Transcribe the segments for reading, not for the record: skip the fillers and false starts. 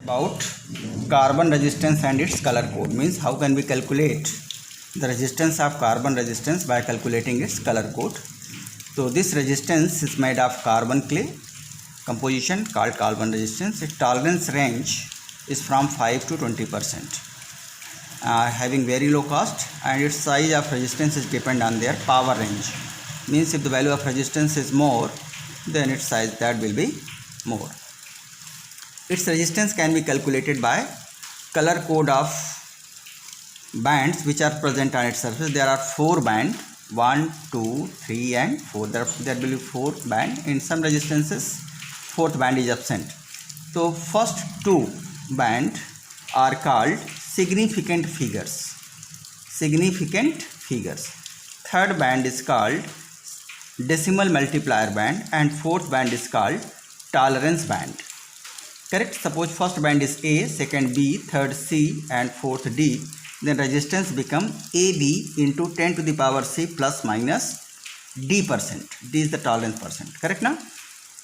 About carbon resistance and its color code, means how can we calculate the resistance of carbon resistance by calculating its color code. So this resistance is made of carbon clay composition called carbon resistance. Its tolerance range is from 5 to 20%, having very low cost, and its size of resistance is depend on their power range. Means if the value of resistance is more, then its size that will be more. Its resistance can be calculated by color code of bands which are present on its surface. There are 4 bands, 1, 2, 3 and 4. There will be 4 bands. In some resistances, 4th band is absent. So first 2 bands are called significant figures. Significant figures. Third band is called decimal multiplier band, and 4th band is called tolerance band. Correct? Suppose first band is A, second B, third C and 4th D. Then resistance become AB into 10 to the power C plus minus D%. D is the tolerance percent. Correct now?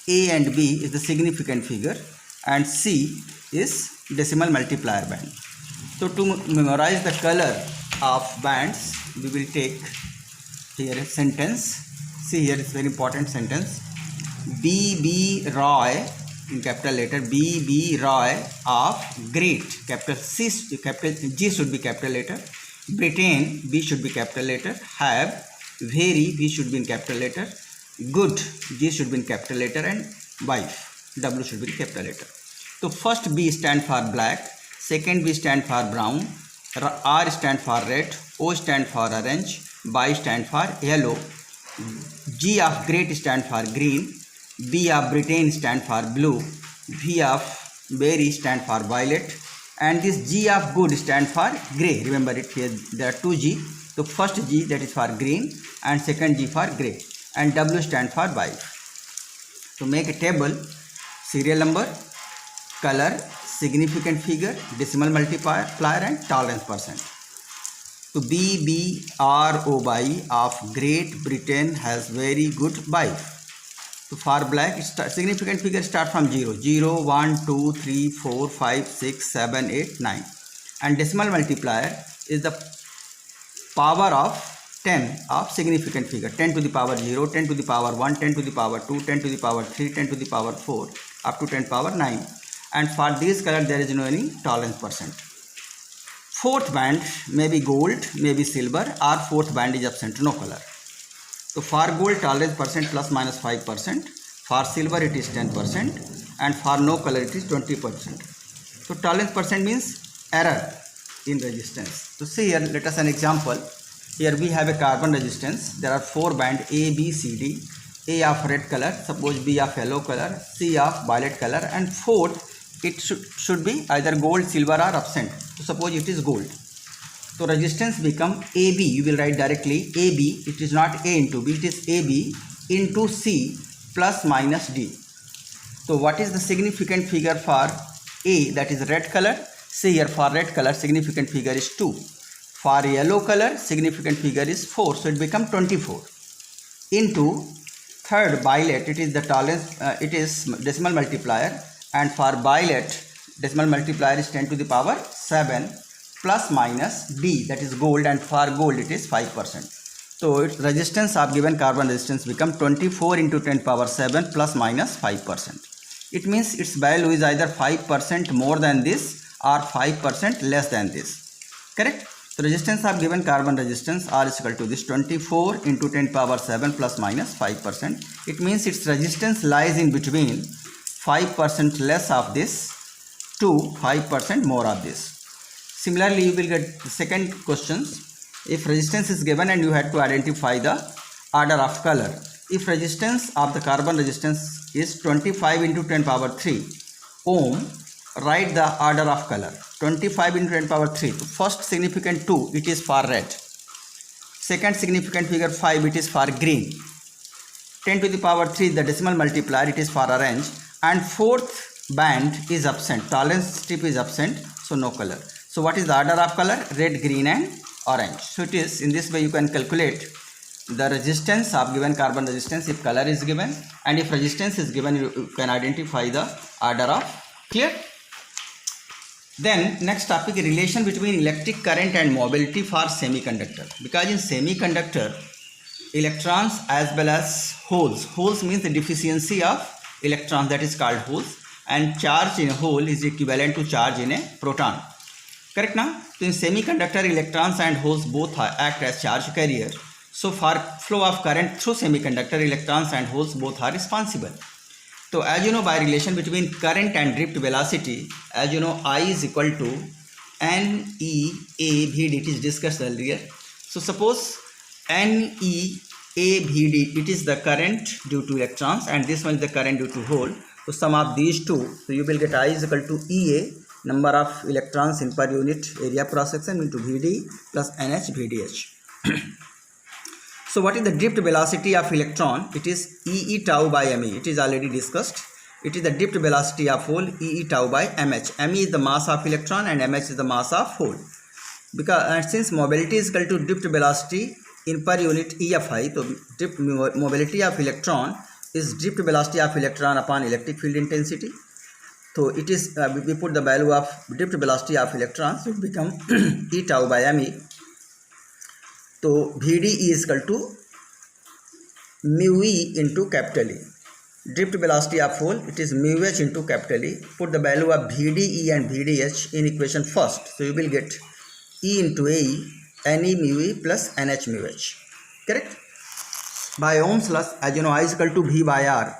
A and B is the significant figure and C is decimal multiplier band. So to memorize the color of bands, we will take here a sentence. See, here is very important sentence. B.B. Roy, in capital letter, B.B. Roy of great, capital C, capital G should be capital letter, Britain, B should be capital letter, have, very, B should be in capital letter, good, G should be in capital letter, and wife, W should be in capital letter. So first B stand for black, second B stand for brown, R stand for red, O stand for orange, Y stand for yellow, G of great stand for green, B of Britain stand for blue, V of berry stand for violet, and this G of good stand for grey. Remember it, here there are 2 G. So first G, that is for green, and second G for grey, and W stand for white. So make a table: serial number, color, significant figure, decimal multiplier and tolerance percent. So BBROY of Great Britain has very good wife. So for black, significant figure start from 0, 0, 1, 2, 3, 4, 5, 6, 7, 8, 9. And decimal multiplier is the power of 10 of significant figure. 10 to the power 0, 10 to the power 1, 10 to the power 2, 10 to the power 3, 10 to the power 4, up to 10 power 9. And for this color, there is no any tolerance percent. 4th band may be gold, may be silver, or 4th band is absent, no color. So for gold, tolerance percent plus minus 5%, for silver it is 10%, and for no color it is 20%. So tolerance percent means error in resistance. So see here, let us an example. Here we have a carbon resistance. There are 4 bands A, B, C, D. A of red color, suppose B of yellow color, C of violet color, and 4th it should be either gold, silver or absent. So suppose it is gold. So resistance become AB. You will write directly AB. It is not A into B. It is AB into C plus minus D. So what is the significant figure for A? That is red color. See here, for red color significant figure is 2. For yellow color significant figure is 4. So it become 24. Into third violet, it is the tolerance. It is decimal multiplier. And for violet, decimal multiplier is 10 to the power 7 plus minus D, that is gold, and for gold it is 5%. So its resistance of given carbon resistance become 24 into 10 power 7 plus minus 5%. It means its value is either 5% more than this or 5% less than this. Correct? So resistance of given carbon resistance R is equal to this 24 into 10 power 7 plus minus 5%. It means its resistance lies in between 5% less of this to 5% more of this. Similarly, you will get the second questions. If resistance is given and you had to identify the order of color. If resistance of the carbon resistance is 25 into 10 power 3 ohm, write the order of color. 25 into 10 power 3. So first significant 2, it is for red. Second significant figure 5, it is for green. 10 to the power 3, the decimal multiplier, it is for orange. And 4th band is absent. Tolerance strip is absent, so no color. So what is the order of color? Red, green and orange. So it is in this way you can calculate the resistance of given carbon resistance if color is given, and if resistance is given you can identify the order of. Clear? Then next topic, relation between electric current and mobility for semiconductor. Because in semiconductor, electrons as well as holes means the deficiency of electrons, that is called holes, and charge in a hole is equivalent to charge in a proton. Correct now? So in semiconductor, electrons and holes both act as charge carrier. So for flow of current through semiconductor, electrons and holes both are responsible. So as you know, by relation between current and drift velocity, as you know, I is equal to NEAVD, it is discussed earlier. So suppose NEAVD, it is the current due to electrons and this one is the current due to hole. So sum of these two, so you will get I is equal to EA, number of electrons in per unit area cross section, into VD plus NH VDH. So what is the drift velocity of electron? It is EE tau by ME. It is already discussed. It is the drift velocity of hole, EE tau by MH. ME is the mass of electron and MH is the mass of hole. Because since mobility is equal to drift velocity in per unit EFI, so drift mobility of electron is drift velocity of electron upon electric field intensity. So it is we put the value of drift velocity of electrons, so it become E tau by ME. So VD is equal to mu E into capital E. Drift velocity of hole, it is mu H into capital E. Put the value of VDE and VDH in equation first. So you will get E into AE, NE mu E plus NH mu H. Correct? By Ohm's law, as you know, I is equal to V by R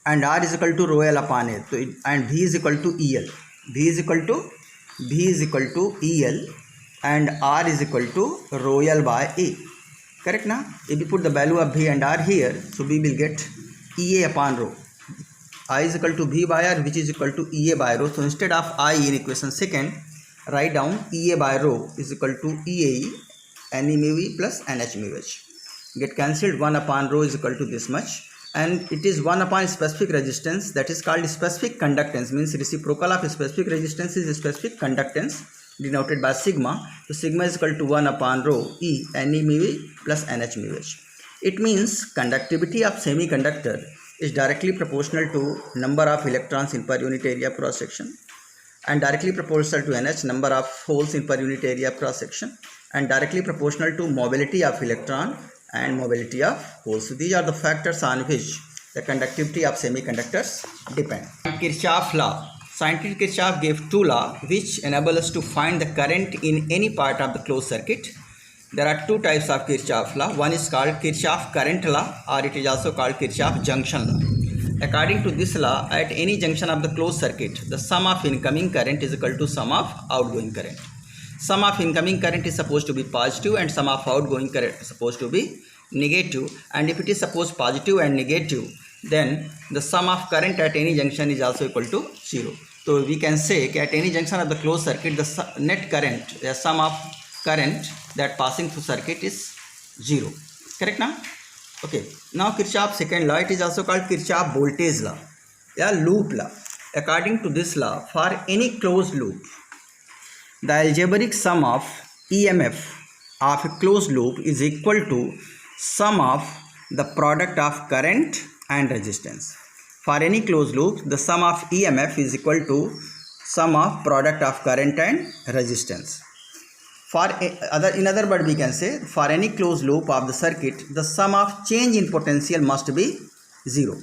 and R is equal to rho L upon A. So and V is equal to EL. V is equal to EL. And R is equal to rho L by A. Correct now? If we put the value of V and R here, so we will get EA upon rho. I is equal to V by R, which is equal to EA by rho. So instead of I in equation second, write down EA by rho is equal to EAE, NE mu E plus NH mu H. Get cancelled, 1 upon rho is equal to this much. And it is 1 upon specific resistance, that is called specific conductance, means reciprocal of specific resistance is specific conductance, denoted by sigma. So sigma is equal to 1 upon rho E NE mu E plus NH mu H. It means conductivity of semiconductor is directly proportional to number of electrons in per unit area cross section, and directly proportional to NH, number of holes in per unit area cross section, and directly proportional to mobility of electron and mobility of holes. So these are the factors on which the conductivity of semiconductors depend. Kirchhoff law. Scientist Kirchhoff gave two laws which enable us to find the current in any part of the closed circuit. There are two types of Kirchhoff law. One is called Kirchhoff current law, or it is also called Kirchhoff junction law. According to this law, at any junction of the closed circuit, the sum of incoming current is equal to sum of outgoing current. Sum of incoming current is supposed to be positive and sum of outgoing current is supposed to be negative. And if it is supposed positive and negative, then the sum of current at any junction is also equal to 0. So we can say at any junction of the closed circuit, the net current, the sum of current that passing through circuit is 0. Correct now? Okay. Now Kirchhoff's second law, it is also called Kirchhoff voltage law, loop law. According to this law, for any closed loop, the algebraic sum of EMF of a closed loop is equal to sum of the product of current and resistance. For any closed loop, the sum of EMF is equal to sum of product of current and resistance. In other words, we can say for any closed loop of the circuit, the sum of change in potential must be 0.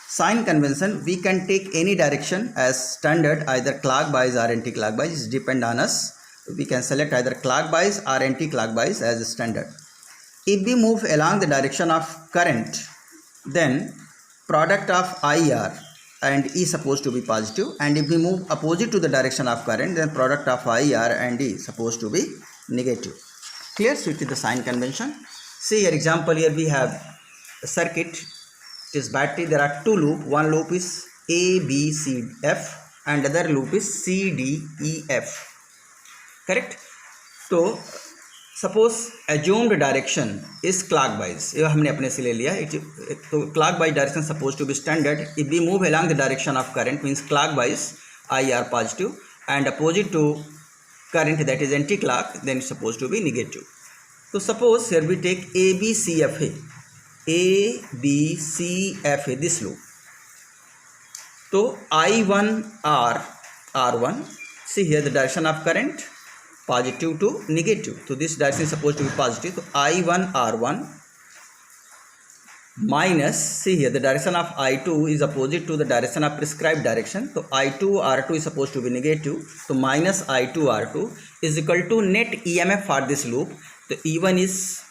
Sign convention, we can take any direction as standard, either clockwise or anti-clockwise. It depends on us. We can select either clockwise or anti-clockwise as a standard. If we move along the direction of current, then product of IR and E is supposed to be positive, and if we move opposite to the direction of current, then product of IR and E is supposed to be negative. Clear? So it is the sign convention. See your example here, we have a circuit. It is battery. There are two loops. One loop is A, B, C, F, and other loop is C, D, E, F. Correct? So suppose assumed direction is clockwise. ये हमने अपने से ले लिया. तो clockwise direction supposed to be standard. If we move along the direction of current, means clockwise, IR positive, and opposite to current, that is anti-clock, then it's supposed to be negative. So suppose here we take ABCFA. ABCFA, this loop. So I1R R1 see here the direction of current positive to negative. So this direction is supposed to be positive. So I1 R1 minus, see here the direction of I2 is opposite to the direction of prescribed direction. So I2 R2 is supposed to be negative. So minus I2 R2 is equal to net EMF for this loop. The E1 is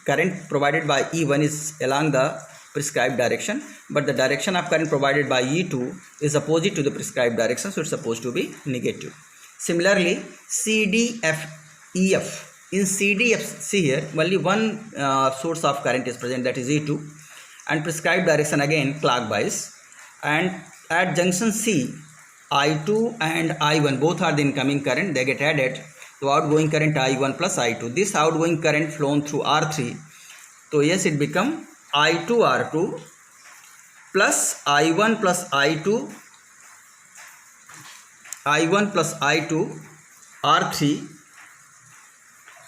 current provided by E1 is along the prescribed direction, but the direction of current provided by E2 is opposite to the prescribed direction, so it's supposed to be negative. Similarly, CDFEF. In CDF, see here only one source of current is present, that is E2, and prescribed direction again clockwise, and at junction C, I2 and I1 both are the incoming current, they get added. So outgoing current I1 plus I2. This outgoing current flown through R3. So yes, it become I2 R2 plus I1 plus I2, I1 plus I2 R3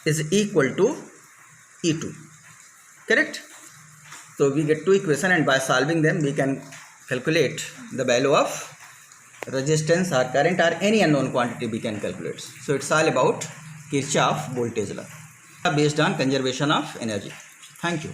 is equal to E2. Correct? So we get two equations, and by solving them we can calculate the value of resistance or current or any unknown quantity we can calculate. So it's all about Kirchhoff voltage law based on conservation of energy. Thank you.